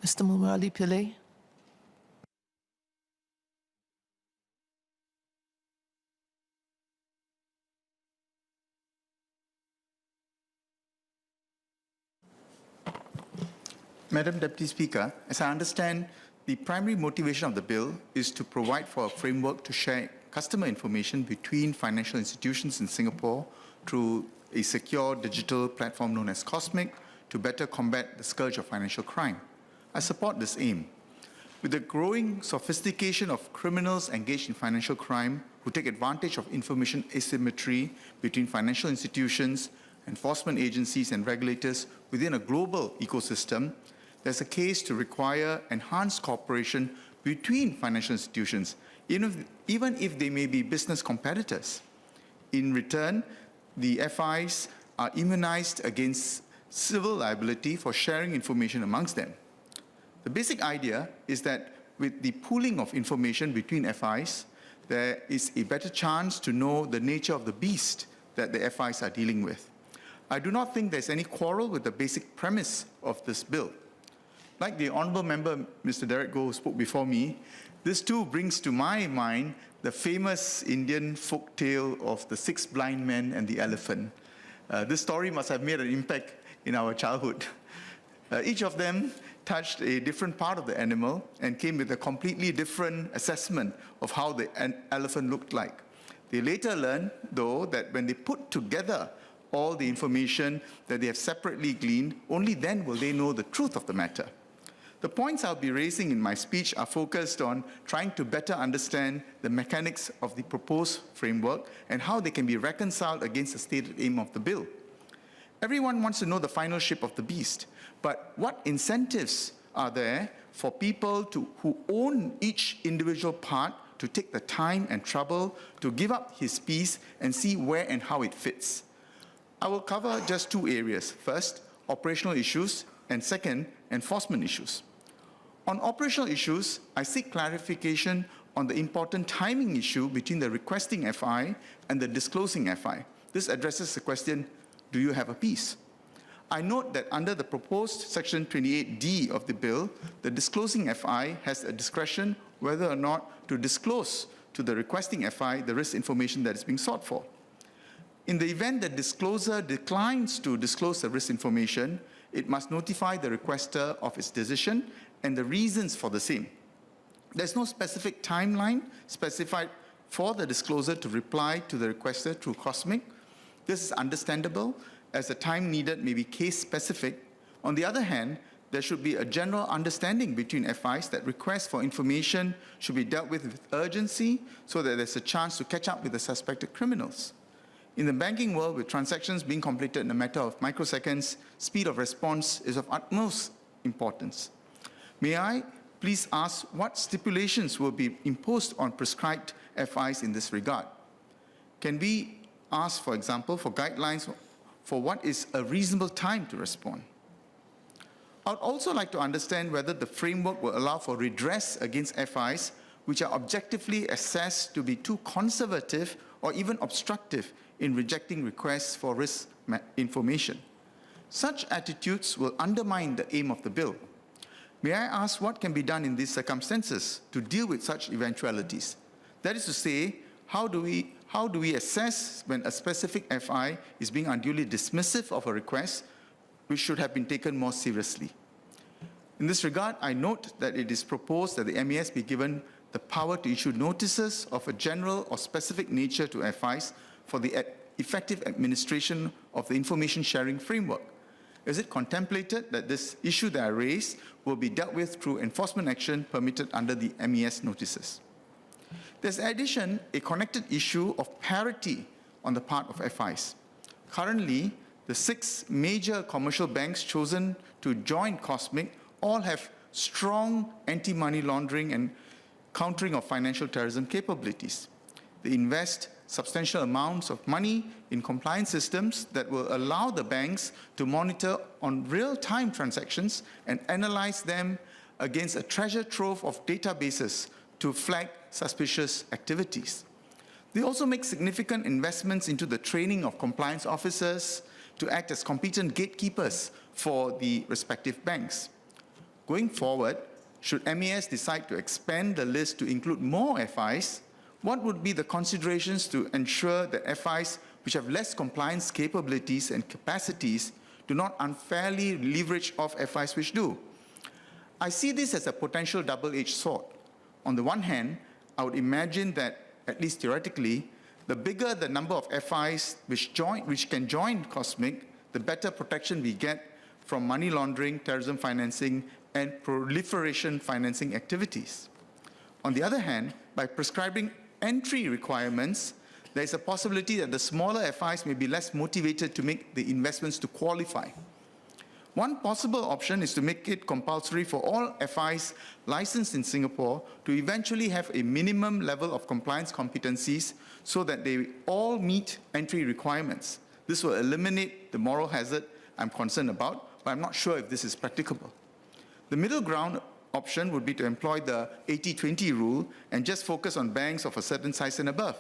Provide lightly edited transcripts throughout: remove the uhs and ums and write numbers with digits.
Mr. Murali Pillai. Madam Deputy Speaker, as I understand, the primary motivation of the bill is to provide for a framework to share customer information between financial institutions in Singapore through a secure digital platform known as Cosmic to better combat the scourge of financial crime. I support this aim. With the growing sophistication of criminals engaged in financial crime who take advantage of information asymmetry between financial institutions, enforcement agencies and regulators within a global ecosystem, there's a case to require enhanced cooperation between financial institutions, even if they may be business competitors. In return, the FIs are immunized against civil liability for sharing information amongst them. The basic idea is that with the pooling of information between FIs, there is a better chance to know the nature of the beast that the FIs are dealing with. I do not think there's any quarrel with the basic premise of this bill. Like the Honourable Member, Mr. Derek Goh, who spoke before me, this too brings to my mind the famous Indian folk tale of the 6 blind men and the elephant. This story must have made an impact in our childhood. Each of them touched a different part of the animal and came with a completely different assessment of how the elephant looked like. They later learned, though, that when they put together all the information that they have separately gleaned, only then will they know the truth of the matter. The points I'll be raising in my speech are focused on trying to better understand the mechanics of the proposed framework and how they can be reconciled against the stated aim of the bill. Everyone wants to know the final shape of the beast, but what incentives are there for people who own each individual part to take the time and trouble to give up his piece and see where and how it fits? I will cover just 2 areas. First, operational issues, and second, enforcement issues. On operational issues, I seek clarification on the important timing issue between the requesting FI and the disclosing FI. This addresses the question, do you have a piece? I note that under the proposed Section 28D of the bill, the disclosing FI has a discretion whether or not to disclose to the requesting FI the risk information that is being sought for. In the event that discloser declines to disclose the risk information, it must notify the requester of its decision and the reasons for the same. There's no specific timeline specified for the discloser to reply to the requester through Cosmic. This is understandable, as the time needed may be case-specific. On the other hand, there should be a general understanding between FIs that requests for information should be dealt with urgency so that there's a chance to catch up with the suspected criminals. In the banking world, with transactions being completed in a matter of microseconds, speed of response is of utmost importance. May I please ask what stipulations will be imposed on prescribed FIs in this regard? Can we ask, for example, for guidelines for what is a reasonable time to respond? I would also like to understand whether the framework will allow for redress against FIs which are objectively assessed to be too conservative or even obstructive in rejecting requests for risk information. Such attitudes will undermine the aim of the bill. May I ask what can be done in these circumstances to deal with such eventualities? That is to say, how do we assess when a specific FI is being unduly dismissive of a request which should have been taken more seriously? In this regard, I note that it is proposed that the MAS be given the power to issue notices of a general or specific nature to FIs for the effective administration of the information sharing framework. Is it contemplated that this issue that I raised will be dealt with through enforcement action permitted under the MES notices? There's in addition a connected issue of parity on the part of FIs. Currently, the 6 major commercial banks chosen to join Cosmic all have strong anti-money laundering and countering of financial terrorism capabilities. They invest substantial amounts of money in compliance systems that will allow the banks to monitor on real-time transactions and analyze them against a treasure trove of databases to flag suspicious activities. They also make significant investments into the training of compliance officers to act as competent gatekeepers for the respective banks. Going forward, should MES decide to expand the list to include more FIs, what would be the considerations to ensure that FIs which have less compliance capabilities and capacities do not unfairly leverage off FIs which do? I see this as a potential double-edged sword. On the one hand, I would imagine that, at least theoretically, the bigger the number of FIs which can join COSMIC, the better protection we get from money laundering, terrorism financing, and proliferation financing activities. On the other hand, by prescribing entry requirements, there is a possibility that the smaller FIs may be less motivated to make the investments to qualify. One possible option is to make it compulsory for all FIs licensed in Singapore to eventually have a minimum level of compliance competencies so that they all meet entry requirements. This will eliminate the moral hazard I'm concerned about, but I'm not sure if this is practicable. The middle ground option would be to employ the 80-20 rule and just focus on banks of a certain size and above.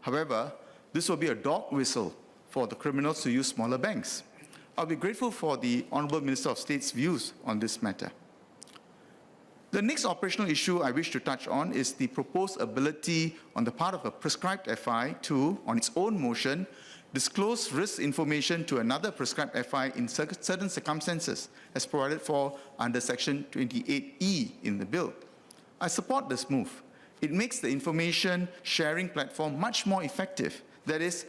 However, this will be a dog whistle for the criminals to use smaller banks. I'll be grateful for the Honourable Minister of State's views on this matter. The next operational issue I wish to touch on is the proposed ability on the part of a prescribed FI to, on its own motion, disclose risk information to another prescribed FI in certain circumstances, as provided for under Section 28E in the bill. I support this move. It makes the information sharing platform much more effective. That is,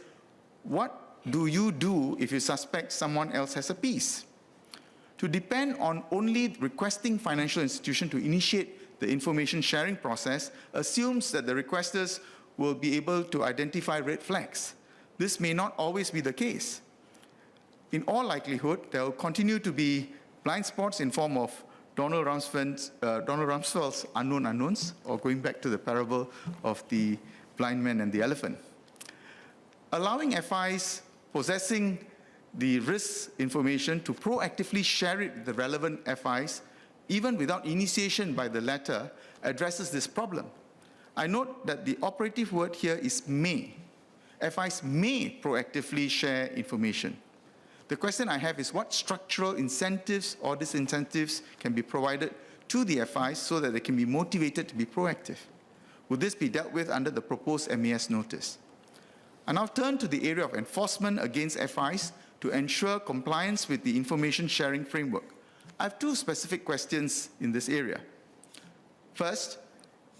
what do you do if you suspect someone else has a piece? To depend on only requesting financial institution to initiate the information sharing process assumes that the requesters will be able to identify red flags. This may not always be the case. In all likelihood, there will continue to be blind spots in form of Donald Rumsfeld's unknown unknowns, or going back to the parable of the blind man and the elephant. Allowing FIs possessing the risk information to proactively share it with the relevant FIs, even without initiation by the latter, addresses this problem. I note that the operative word here is may. FIs may proactively share information. The question I have is what structural incentives or disincentives can be provided to the FIs so that they can be motivated to be proactive? Would this be dealt with under the proposed MES notice? I now turn to the area of enforcement against FIs to ensure compliance with the information sharing framework. I have two specific questions in this area. First,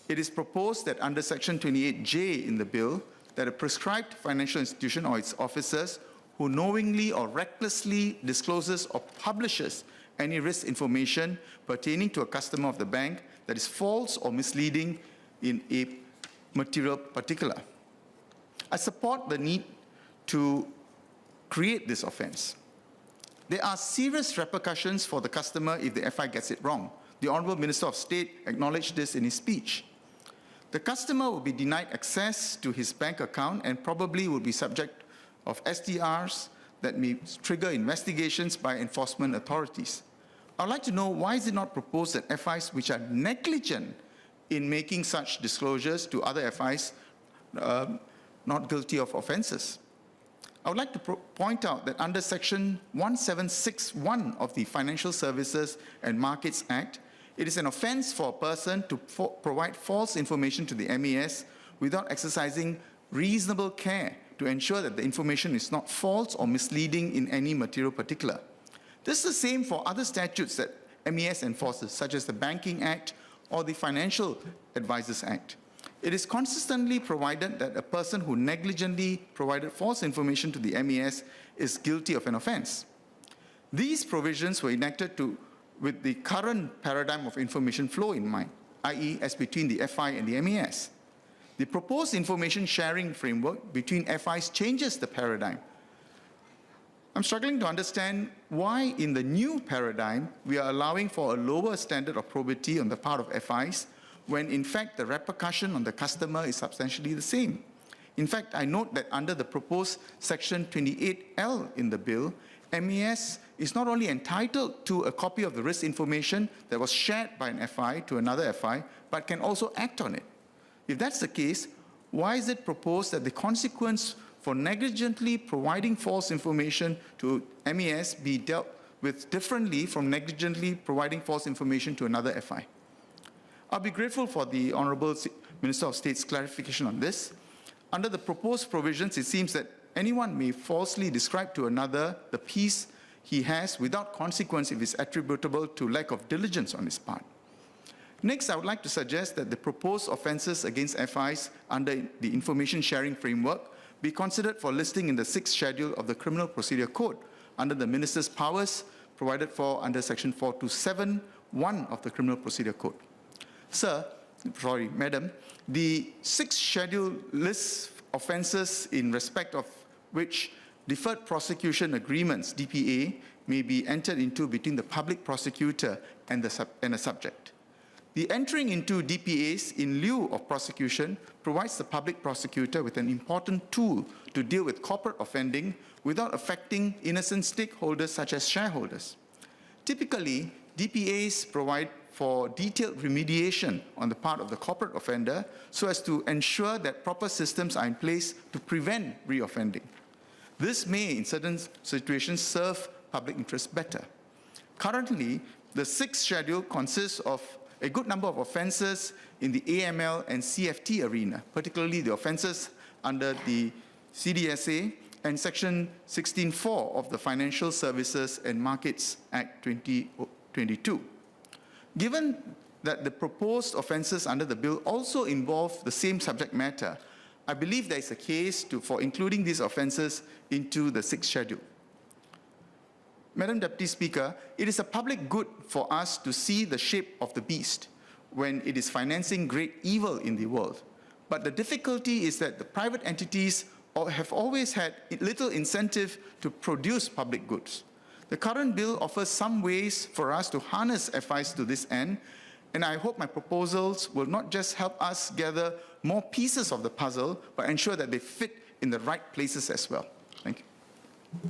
it is proposed that under Section 28J in the bill, that a prescribed financial institution or its officers who knowingly or recklessly discloses or publishes any risk information pertaining to a customer of the bank that is false or misleading in a material particular. I support the need to create this offense. There are serious repercussions for the customer if the FI gets it wrong. The Honourable Minister of State acknowledged this in his speech. The customer will be denied access to his bank account and probably will be subject of SDRs that may trigger investigations by enforcement authorities. I'd like to know why is it not proposed that FIs which are negligent in making such disclosures to other FIs not guilty of offences? I would like to point out that under Section 1761 of the Financial Services and Markets Act, it is an offence for a person to provide false information to the MES without exercising reasonable care to ensure that the information is not false or misleading in any material particular. This is the same for other statutes that MES enforces, such as the Banking Act or the Financial Advisors Act. It is consistently provided that a person who negligently provided false information to the MES is guilty of an offence. These provisions were enacted with the current paradigm of information flow in mind, i.e. as between the FI and the MES. The proposed information sharing framework between FIs changes the paradigm. I'm struggling to understand why in the new paradigm we are allowing for a lower standard of probity on the part of FIs when in fact the repercussion on the customer is substantially the same. In fact, I note that under the proposed Section 28L in the bill, MES is not only entitled to a copy of the risk information that was shared by an FI to another FI, but can also act on it. If that's the case, why is it proposed that the consequence for negligently providing false information to MES be dealt with differently from negligently providing false information to another FI. I'll be grateful for the Honourable Minister of State's clarification on this. Under the proposed provisions, it seems that anyone may falsely describe to another the piece he has without consequence if it's attributable to lack of diligence on his part. Next, I would like to suggest that the proposed offences against FIs under the information sharing framework be considered for listing in the 6th schedule of the Criminal Procedure Code under the Minister's powers provided for under Section 427(1) of the Criminal Procedure Code. Madam, the 6th schedule lists offences in respect of which deferred prosecution agreements, DPA, may be entered into between the public prosecutor and a subject. The entering into DPAs in lieu of prosecution provides the public prosecutor with an important tool to deal with corporate offending without affecting innocent stakeholders such as shareholders. Typically, DPAs provide for detailed remediation on the part of the corporate offender so as to ensure that proper systems are in place to prevent reoffending. This may, in certain situations, serve public interest better. Currently, the 6th schedule consists of a good number of offences in the AML and CFT arena, particularly the offences under the CDSA and Section 16(4) of the Financial Services and Markets Act 2022. Given that the proposed offences under the bill also involve the same subject matter, I believe there is a case for including these offences into the 6th schedule. Madam Deputy Speaker, it is a public good for us to see the shape of the beast when it is financing great evil in the world. But the difficulty is that the private entities have always had little incentive to produce public goods. The current bill offers some ways for us to harness FIs to this end, and I hope my proposals will not just help us gather more pieces of the puzzle, but ensure that they fit in the right places as well.